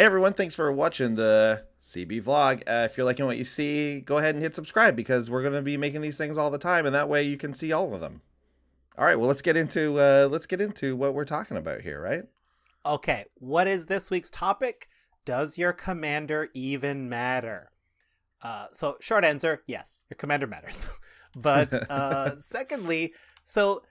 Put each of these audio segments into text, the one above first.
everyone, thanks for watching the CB vlog. If you're liking what you see, go ahead and hit subscribe because we're going to be making these things all the time, and that way you can see all of them. All right, well, let's get into what we're talking about here, right? Okay, what is this week's topic? Does your commander even matter? So short answer, yes, your commander matters. But secondly, so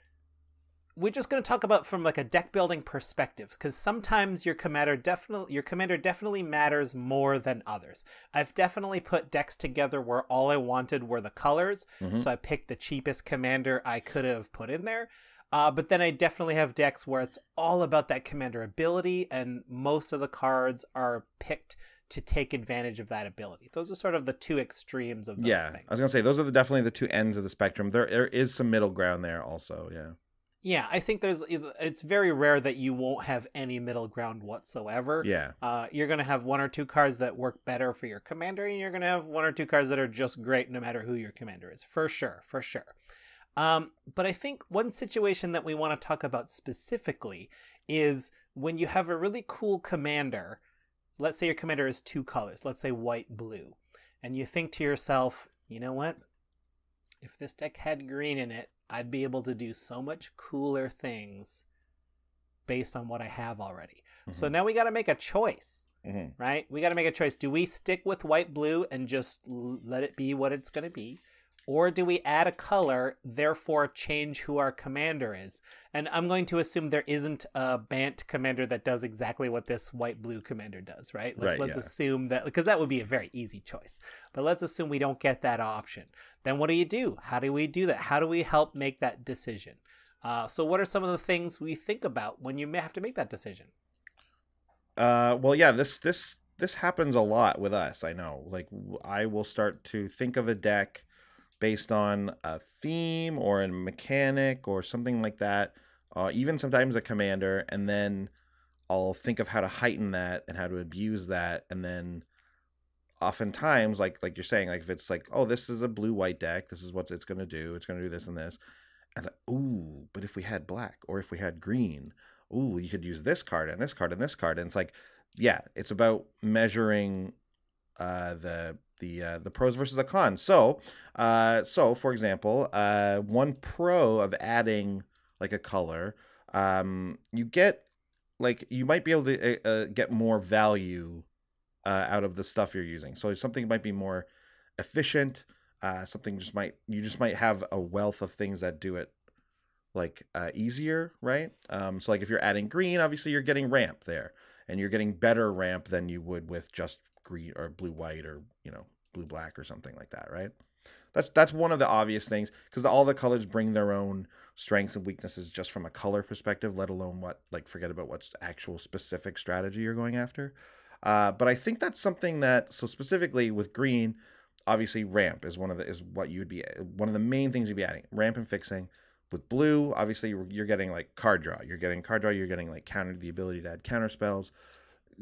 we're just going to talk about from like a deck building perspective, because sometimes your commander definitely matters more than others. I've definitely put decks together where all I wanted were the colors, so I picked the cheapest commander I could have put in there. But then I definitely have decks where it's all about that commander ability, and most of the cards are picked to take advantage of that ability. Those are sort of the two extremes of those things. I was going to say, those are definitely the two ends of the spectrum. There is some middle ground there also, yeah. Yeah, I think it's very rare that you won't have any middle ground whatsoever. Yeah. You're going to have one or two cards that work better for your commander, and you're going to have one or two cards that are just great no matter who your commander is, for sure. But I think one situation that we want to talk about specifically is when you have a really cool commander. Let's say your commander is two colors, let's say white, blue, and you think to yourself, you know what? If this deck had green in it, I'd be able to do so much cooler things based on what I have already. So now we got to make a choice, right? We got to make a choice. Do we stick with white, blue, and just let it be what it's going to be? Or do we add a color, therefore change who our commander is? And I'm going to assume there isn't a Bant commander that does exactly what this white-blue commander does, right? Let's assume that, because that would be a very easy choice. But let's assume we don't get that option. Then what do? How do we do that? How do we help make that decision? So what are some of the things we think about when you may have to make that decision? Well, yeah, this happens a lot with us, I know. Like, I will start to think of a deck based on a theme or a mechanic or something like that, even sometimes a commander, and then I'll think of how to heighten that and how to abuse that, and then oftentimes, like you're saying, like if it's like, oh, this is a blue-white deck, this is what it's going to do, it's going to do this and this, and it's like, ooh, but if we had black or if we had green, ooh, you could use this card and this card and this card, and it's like, yeah, it's about measuring the pros versus the cons. So for example, one pro of adding like a color, you get like, you might be able to get more value out of the stuff you're using. So something might be more efficient. Something you just might have a wealth of things that do it like easier, right? So like if you're adding green, obviously you're getting ramp there, and you're getting better ramp than you would with just green or blue white or, you know, blue black or something like that, right? That's one of the obvious things, because all the colors bring their own strengths and weaknesses just from a color perspective, let alone forget about what's actual specific strategy you're going after. But I think that's something that, so specifically with green, obviously ramp is one of the main things you'd be adding, ramp and fixing. With blue, obviously you're getting like card draw, you're getting like the ability to add counter spells.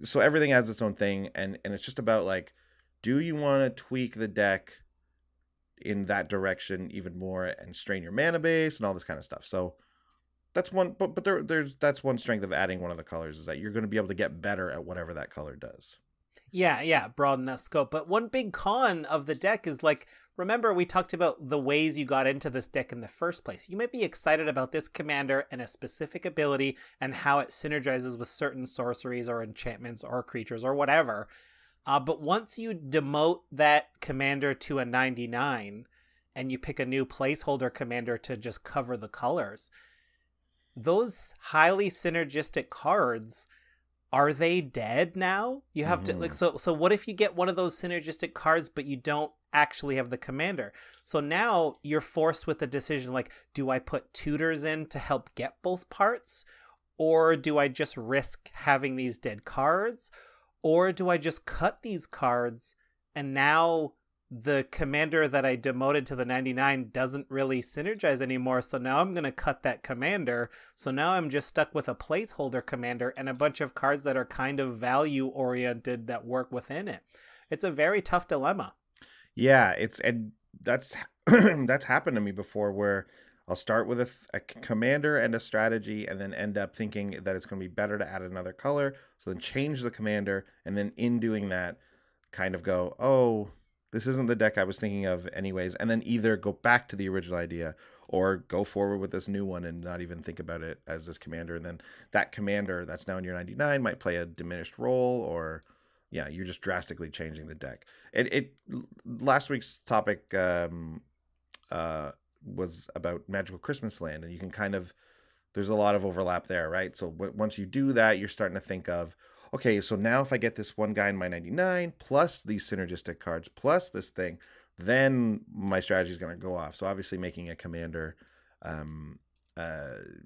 So everything has its own thing, and it's just about like, do you want to tweak the deck in that direction even more and strain your mana base and all this kind of stuff? So that's one, but that's one strength of adding one of the colors, is that you're going to be able to get better at whatever that color does. Yeah, broaden that scope. But one big con of the deck is, like, remember we talked about the ways you got into this deck in the first place. You might be excited about this commander and a specific ability and how it synergizes with certain sorceries or enchantments or creatures or whatever. But once you demote that commander to a 99 and you pick a new placeholder commander to just cover the colors, those highly synergistic cards, are they dead now? You have to, like, so what if you get one of those synergistic cards but you don't actually have the commander? So now you're forced with the decision, like, do I put tutors in to help get both parts, or do I just risk having these dead cards, or do I just cut these cards and now the commander that I demoted to the 99 doesn't really synergize anymore, so now I'm going to cut that commander. So now I'm just stuck with a placeholder commander and a bunch of cards that are kind of value oriented that work within it. It's a very tough dilemma. Yeah, and that's that's happened to me before, where I'll start with a commander and a strategy, and then end up thinking that it's going to be better to add another color. So then change the commander, and then in doing that, kind of go, oh, this isn't the deck I was thinking of anyways, and then either go back to the original idea or go forward with this new one and not even think about it as this commander. And then that commander that's now in your 99 might play a diminished role, or yeah, you're just drastically changing the deck. It last week's topic was about Magical Christmas Land, and you can kind of, there's a lot of overlap there, right? So once you do that, you're starting to think of, okay, so now if I get this one guy in my 99 plus these synergistic cards plus this thing, then my strategy is going to go off. So obviously making a commander,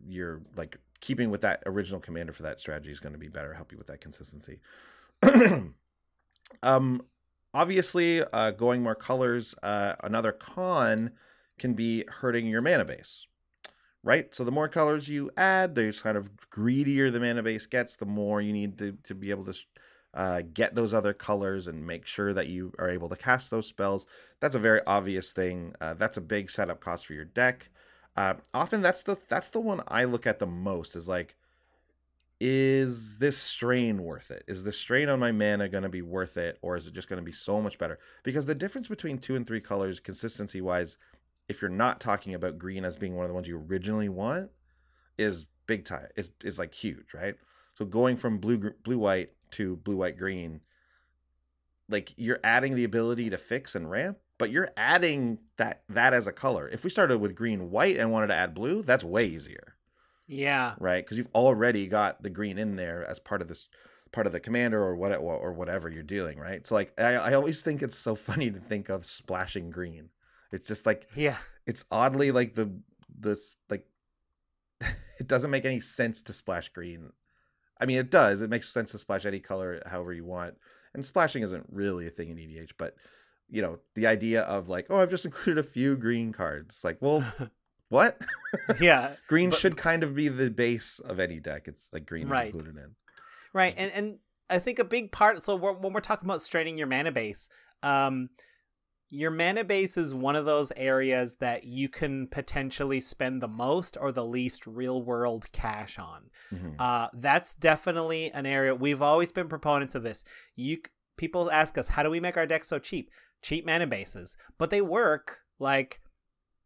you're like keeping with that original commander for that strategy is going to be better, help you with that consistency. Obviously, going more colors, another con can be hurting your mana base, right? So the more colors you add, the kind of greedier the mana base gets, the more you need to be able to get those other colors and make sure that you are able to cast those spells. That's a very obvious thing. That's a big setup cost for your deck. Often that's the one I look at the most, is like, is this strain worth it? Is the strain on my mana going to be worth it, or is it just going to be so much better? Because the difference between 2 and 3 colors, consistency wise, if you're not talking about green as being one of the ones you originally want, is big time. Is like huge, right? So going from blue white to blue white green, like you're adding the ability to fix and ramp, but you're adding that as a color. If we started with green white and wanted to add blue, that's way easier. Yeah. Right, because you've already got the green in there as part of the commander or whatever you're dealing, right? So like I always think it's so funny to think of splashing green. It's just like, Yeah. It's oddly like this like it doesn't make any sense to splash green. I mean, it does. It makes sense to splash any color however you want. And splashing isn't really a thing in EDH, but you know, the idea of like, oh, I've just included a few green cards. Like, well, what? Yeah. Green should kind of be the base of any deck. It's like green is included in. Right. And I think a big part, so when we're talking about straining your mana base, your mana base is one of those areas that you can potentially spend the most or the least real world cash on. Mm-hmm. That's definitely an area. We've always been proponents of this. People ask us, how do we make our deck so cheap? Cheap mana bases, but they work. Like,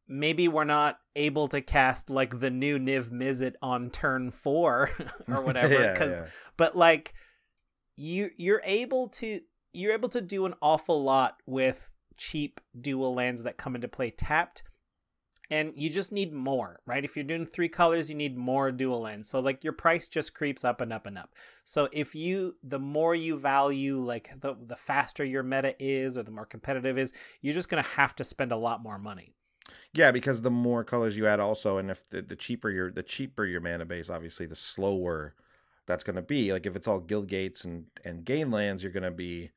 maybe we're not able to cast like the new Niv Mizzet on turn 4 or whatever. But like you're able to do an awful lot with cheap dual lands that come into play tapped, and you just need more, right? If you're doing 3 colors, you need more dual lands. So like your price just creeps up and up and up. So the more you value, like the faster your meta is or the more competitive is, you're just going to have to spend a lot more money. Yeah, because the more colors you add also, and if the cheaper your mana base, obviously the slower that's going to be. Like if it's all guild gates and gain lands, you're going to be,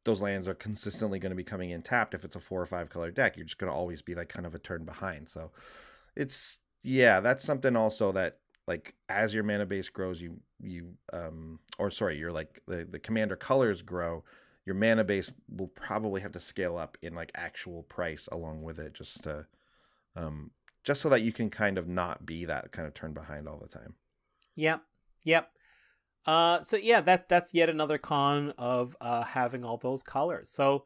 those lands are consistently going to be coming in tapped. If it's a 4 or 5 color deck, you're just going to always be like kind of a turn behind. So it's, yeah, that's something also that like as your mana base grows, your like the commander colors grow, your mana base will probably have to scale up in like actual price along with it, just so that you can kind of not be that kind of turn behind all the time. Yep. So yeah, that's yet another con of having all those colors. So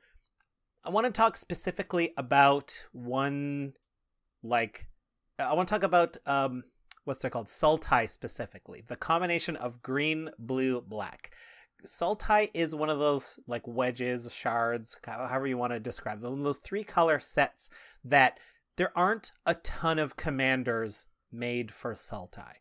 I want to talk specifically about one, like I want to talk about what's that called? Sultai specifically. The combination of green, blue, black. Sultai is one of those like wedges, shards, however you want to describe them, those 3 color sets that there aren't a ton of commanders made for Sultai.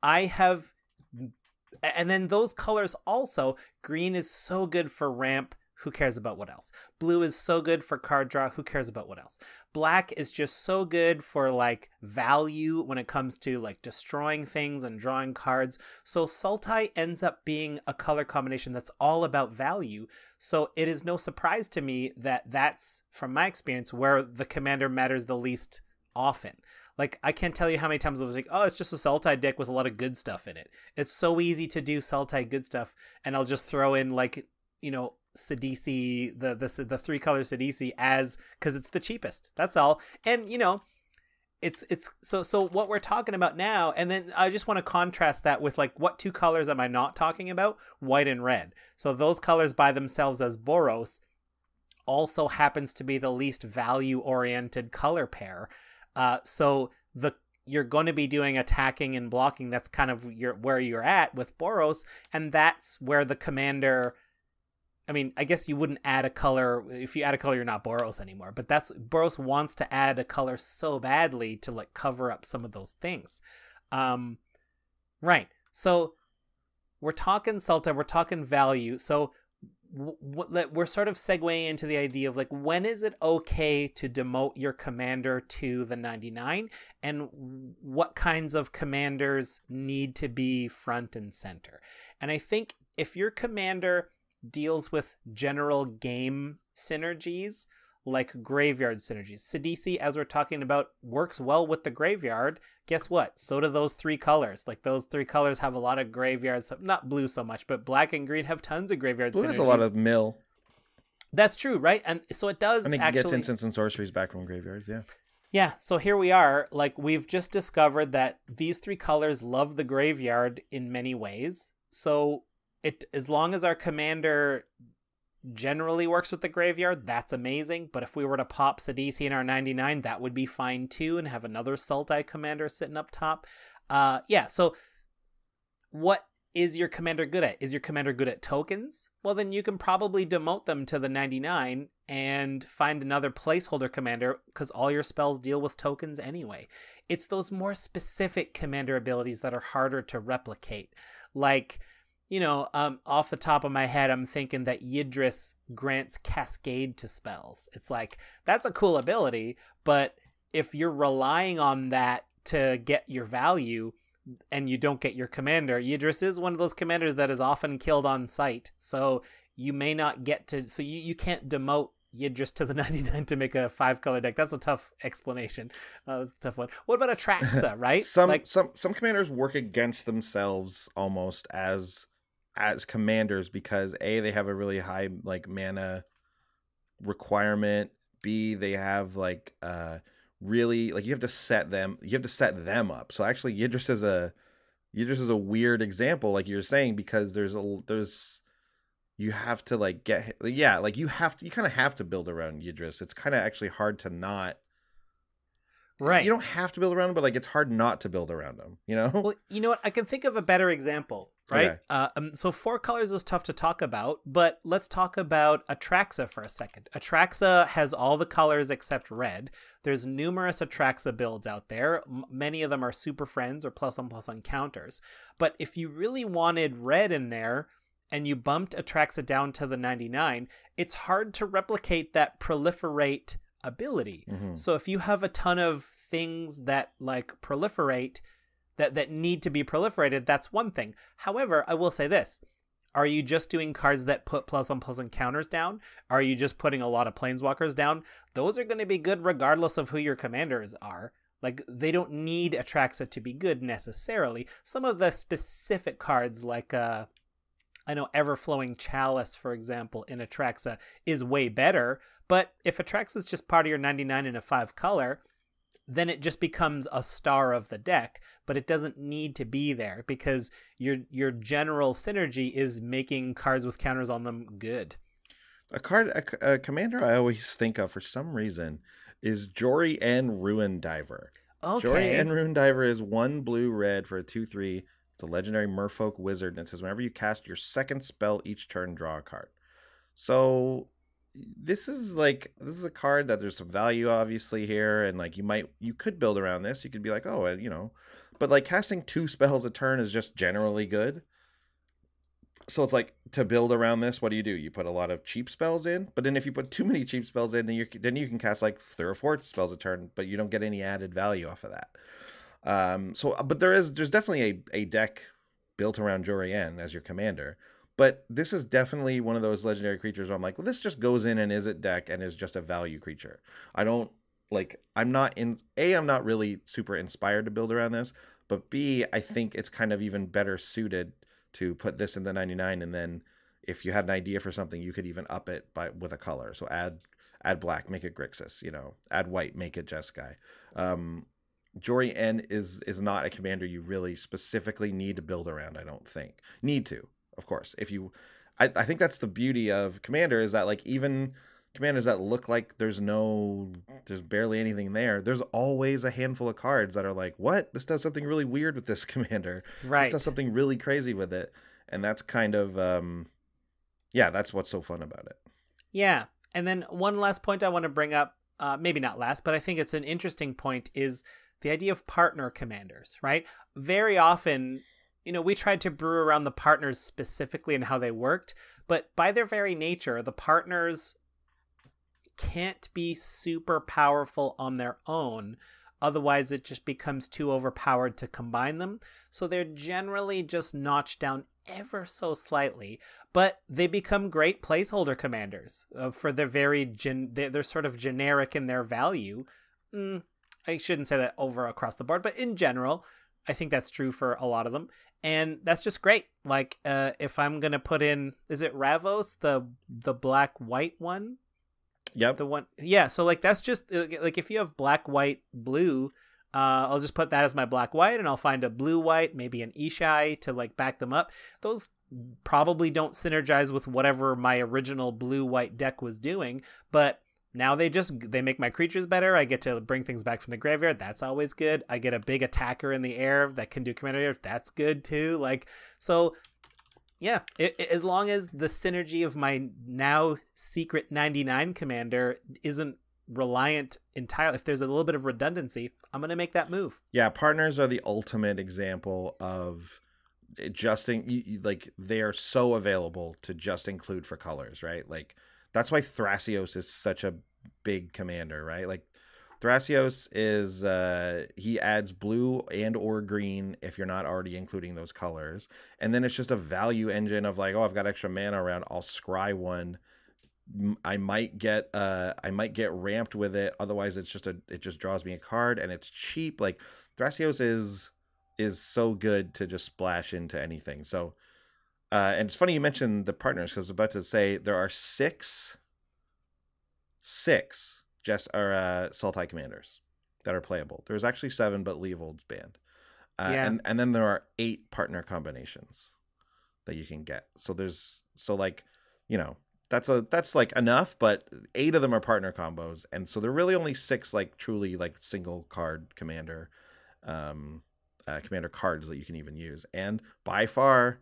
And then those colors also, green is so good for ramp, who cares about what else? Blue is so good for card draw, who cares about what else? Black is just so good for like value when it comes to like destroying things and drawing cards. So Sultai ends up being a color combination that's all about value. So it is no surprise to me that that's, from my experience, where the commander matters the least often. Like, I can't tell you how many times I was like, oh, it's just a Sultai deck with a lot of good stuff in it. It's so easy to do Sultai good stuff, and I'll just throw in, like, you know, Sidisi, the 3 color Sidisi because it's the cheapest. That's all. And, you know, it's so what we're talking about now, and then I just want to contrast that with like what two colors am I not talking about? White and red. So those colors by themselves as Boros also happens to be the least value oriented color pair. So you're going to be doing attacking and blocking. That's kind of where you're at with Boros, and that's where the commander. I mean, I guess you wouldn't add a color. If you add a color, you're not Boros anymore. But Boros wants to add a color so badly to like cover up some of those things. Right. So we're talking Sultai, we're talking value. So we're sort of segueing into the idea of like, when is it okay to demote your commander to the 99, and what kinds of commanders need to be front and center? And I think if your commander deals with general game synergies like graveyard synergies, Sidisi, as we're talking about, works well with the graveyard. Guess what? So do those three colors. Like, those three colors have a lot of graveyards. Not blue so much, but black and green have tons of graveyard synergies. There's a lot of mill. That's true, right? And so it does. And it gets instants and sorceries back from graveyards. Yeah. Yeah. So here we are. Like, we've just discovered that these three colors love the graveyard in many ways. So as long as our commander generally works with the graveyard, that's amazing. But if we were to pop Sidisi in our 99, that would be fine too, and have another Sultai commander sitting up top. Yeah, so what is your commander good at? Is your commander good at tokens? Well, then you can probably demote them to the 99 and find another placeholder commander, because all your spells deal with tokens anyway. It's those more specific commander abilities that are harder to replicate. Like, off the top of my head, I'm thinking that Yidris grants Cascade to spells. It's like, that's a cool ability, but if you're relying on that to get your value and you don't get your commander, Yidris is one of those commanders that is often killed on sight. So you may not get to, so you can't demote Yidris to the 99 to make a 5-color deck. That's a tough explanation. That's a tough one. What about Atraxa, right? Some commanders work against themselves almost as commanders, because A, they have a really high like mana requirement. B, they have like really, like, you have to set them up. So actually Yidris is a weird example, like you're saying, because you have to like you kind of have to build around Yidris. It's kind of actually hard to not. Right. You don't have to build around him, but like, it's hard not to build around him, Well, you know what? I can think of a better example, right? Okay. So 4 colors is tough to talk about, but let's talk about Atraxa for a second. Atraxa has all the colors except red. There's numerous Atraxa builds out there. Many of them are super friends or +1/+1 counters. But if you really wanted red in there and you bumped Atraxa down to the 99, it's hard to replicate that proliferate ability. Mm-hmm. So if you have a ton of things that like proliferate that need to be proliferated, that's one thing. However, I will say this: are you just doing cards that put +1/+1 counters down? Are you just putting a lot of planeswalkers down? Those are going to be good regardless of who your commanders are. Like, they don't need Atraxa to be good necessarily. Some of the specific cards, like I know Everflowing Chalice, for example, in Atraxa is way better. But if Atraxa is just part of your 99 in a 5-color, then it just becomes a star of the deck. But it doesn't need to be there, because your general synergy is making cards with counters on them good. A commander I always think of for some reason is Jori-En Ruin Diver. Okay. Jori-En Ruin Diver is 1 blue-red for a 2/3. It's a legendary merfolk wizard, and it says whenever you cast your second spell each turn, draw a card. So this is a card that there's some value obviously here, and like you could build around this. You could be like, but like casting 2 spells a turn is just generally good. So it's like, to build around this, what do? You put a lot of cheap spells in, but then if you put too many cheap spells in, then you can cast like 3 or 4 spells a turn, but you don't get any added value off of that. But there's definitely a deck built around Jori-En as your commander. But this is definitely one of those legendary creatures where I'm like, well, this just goes in and is it deck and is just a value creature. I'm not really super inspired to build around this, but B, I think it's kind of even better suited to put this in the 99, and then if you had an idea for something, you could even up it with a color. So add black, make it Grixis, add white, make it Jeskai. Jory N is not a commander you really specifically need to build around. I don't think need to, of course. If you, I think that's the beauty of commander is that like even commanders that look like there's barely anything there. There's always a handful of cards that are like, what? This does something really weird with this commander. This does Right. something really crazy with it, and that's kind of yeah, that's what's so fun about it. Yeah. And then one last point I want to bring up, maybe not last, but I think it's an interesting point, is the idea of partner commanders, right? Very often, we tried to brew around the partners specifically and how they worked, but by their very nature, the partners can't be super powerful on their own. Otherwise, it just becomes too overpowered to combine them. So they're generally just notched down ever so slightly, but they become great placeholder commanders for their they're sort of generic in their value. I shouldn't say that over across the board, but in general, I think that's true for a lot of them. And that's just great. Like, if I'm going to put in, is it Ravos, the black white one? Yep. The one, yeah. So like that's just like if you have black, white, blue, I'll just put that as my black, white, and I'll find a blue, white, maybe an Ishai to like back them up. Those probably don't synergize with whatever my original blue, white deck was doing, but now they make my creatures better. I get to bring things back from the graveyard. That's always good. I get a big attacker in the air that can do commander. That's good too. Like, so yeah, as long as the synergy of my now secret 99 commander isn't reliant entirely, if there's a little bit of redundancy, I'm going to make that move. Yeah, partners are the ultimate example of adjusting. Like, they are so available to just include for colors, right? Like, that's why Thrasios is such a big commander, right? Like, Thrasios is he adds blue and or green if you're not already including those colors, and then it's just a value engine of like, oh, I've got extra mana around, I'll scry one. I might get ramped with it. Otherwise, it just draws me a card, and it's cheap. Like, Thrasios is so good to just splash into anything. So, and it's funny you mentioned the partners, because I was about to say there are six Sultai commanders that are playable. There's actually 7, but Leovold's banned. Yeah. And then there are 8 partner combinations that you can get. So like, that's like enough, but 8 of them are partner combos, and so there are really only 6 like truly like single card commander cards that you can even use. And by far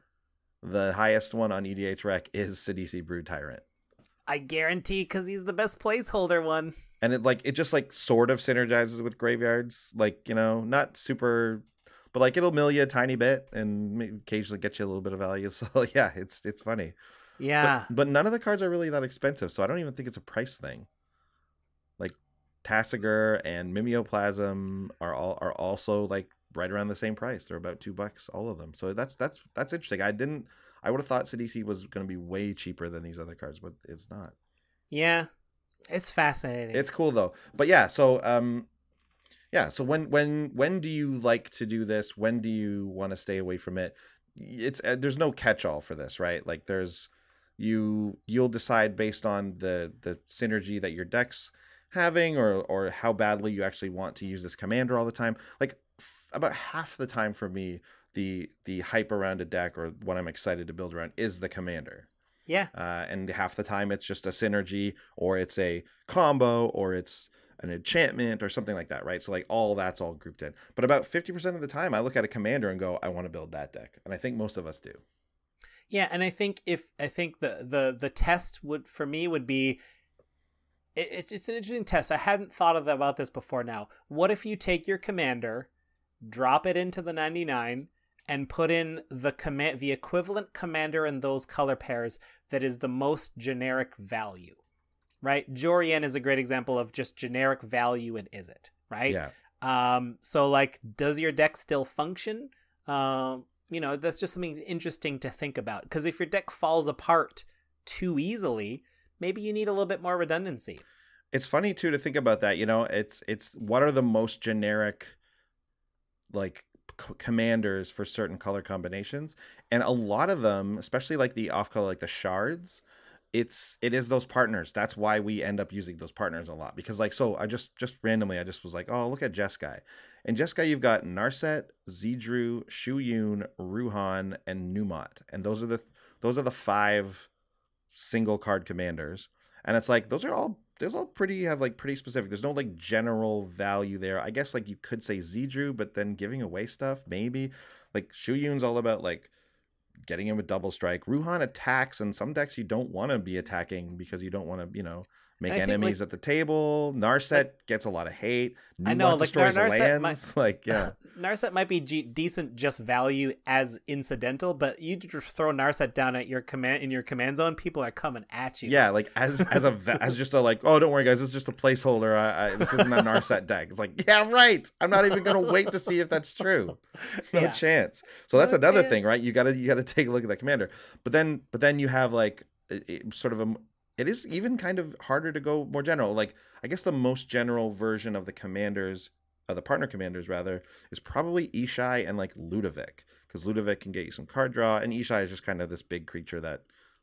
the highest one on EDH Rec is Sidisi Brood Tyrant. I guarantee, because he's the best placeholder one. And it just like sort of synergizes with graveyards, like, not super, but like it'll mill you a tiny bit and maybe occasionally get you a little bit of value. So yeah, it's funny. Yeah. But none of the cards are really that expensive, so I don't even think it's a price thing. Like Tasigur and Mimeoplasm are also like right around the same price. They're about $2, all of them. So that's interesting. I would have thought Sidisi was going to be way cheaper than these other cards, but it's not. Yeah, it's fascinating. It's cool though. But yeah, so so when do you like to do this? When do you want to stay away from it? It's there's no catch-all for this, right? Like you'll decide based on the synergy that your deck's having, or how badly you actually want to use this commander all the time. Like about half the time for me, the hype around a deck, or what I'm excited to build around, is the commander. Yeah. And half the time it's just a synergy, or it's a combo, or it's an enchantment or something like that, right? So like that's all grouped in. But about 50% of the time I look at a commander and go, I want to build that deck. And I think most of us do. Yeah, and I think the test would be, it's an interesting test. I hadn't thought about this before now. What if you take your commander, drop it into the 99, and put in the equivalent commander in those color pairs that is the most generic value, right? Jorian is a great example of just generic value, and is it, right? Yeah. So like, does your deck still function? That's just something interesting to think about, because if your deck falls apart too easily, maybe you need a little bit more redundancy. It's funny too to think about that. It's what are the most generic like commanders for certain color combinations, and a lot of them, especially like the off color, like the shards, it is those partners. That's why we end up using those partners a lot, because like, so I just randomly, I just was like, oh, look at Jeskai. In Jeskai, you've got Narset, Zedru, Shuyun, Ruhan, and Numot. And those are the 5 single card commanders. And it's like, those are all pretty specific. There's no like general value there. I guess like you could say Zedru, but then giving away stuff, maybe. Like Shuyun's all about like getting in with double strike. Ruhan attacks, and some decks you don't want to be attacking because you don't want to, make enemies at the table. Narset gets a lot of hate. I know, like destroys Narset lands. Yeah. Narset might be decent just value as incidental, but you just throw Narset down at your command zone, people are coming at you. Yeah, like as just a like, oh, don't worry guys, this is just a placeholder. This isn't a Narset deck. It's like, yeah, right. I'm not even gonna wait to see if that's true. No chance. So that's another thing, right? You gotta take a look at that commander. But then you have like it is even kind of harder to go more general. Like, I guess the most general version of the commanders, the partner commanders rather, is probably Ishai and like Ludovic, because Ludovic can get you some card draw, and Ishai is just kind of this big creature that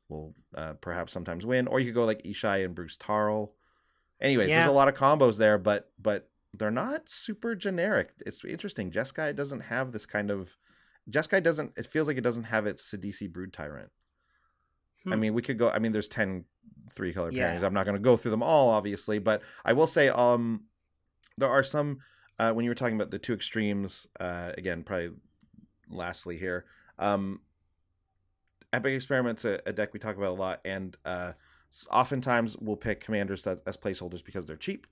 will perhaps sometimes win. Or you could go like Ishai and Bruce Tarl. Anyways, there's a lot of combos there, but they're not super generic. It's interesting. Jeskai doesn't have this kind of... it feels like it doesn't have its Sidisi Brood Tyrant. I mean, we could go... I mean, there's 10 3-color pairings. I'm not going to go through them all, obviously, but I will say there are some... when you were talking about the 2 extremes, again, probably lastly here, Epic Experiment's a deck we talk about a lot, and oftentimes we'll pick commanders as placeholders because they're cheap.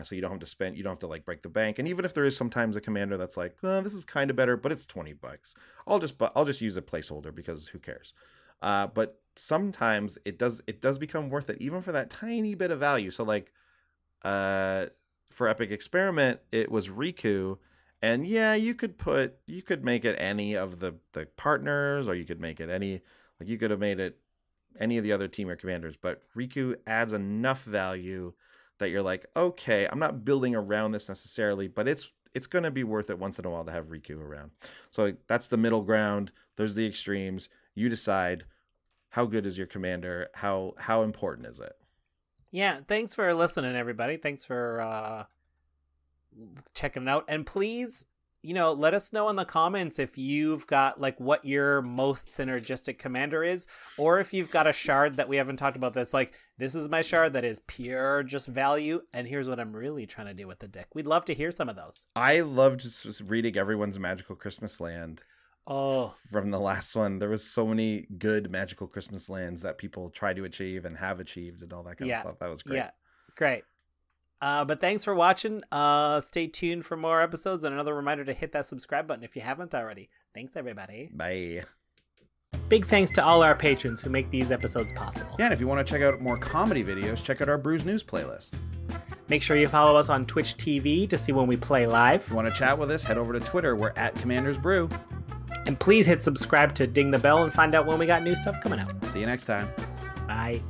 So you don't have to like break the bank. And even if there is sometimes a commander that's like, this is kind of better, but it's $20, I'll just use a placeholder because who cares? But sometimes it does become worth it, even for that tiny bit of value. So like, for Epic Experiment, it was Riku, and yeah, you could make it any of the partners, or you could make it you could have made it any of the other team or commanders, but Riku adds enough value that you're like, okay, I'm not building around this necessarily, but it's going to be worth it once in a while to have Riku around. So that's the middle ground. Those are the extremes. You decide how good is your commander, how important is it. Yeah, thanks for listening, everybody. Thanks for checking it out. And please, let us know in the comments if you've got like what your most synergistic commander is, or if you've got a shard that we haven't talked about that's like, this is my shard that is pure just value, and here's what I'm really trying to do with the deck. We'd love to hear some of those. I loved just reading everyone's Magical Christmas Land. Oh, from the last one. There was so many good Magical Christmas Lands that people try to achieve and have achieved and all that kind of stuff. That was great. Yeah, great. But thanks for watching. Stay tuned for more episodes, and another reminder to hit that subscribe button if you haven't already. Thanks, everybody. Bye. Big thanks to all our patrons who make these episodes possible. Yeah, and if you want to check out more comedy videos, check out our Brews News playlist. Make sure you follow us on Twitch TV to see when we play live. If you want to chat with us, head over to Twitter. We're @CommandersBrew. And please hit subscribe to ding the bell and find out when we got new stuff coming out. See you next time. Bye.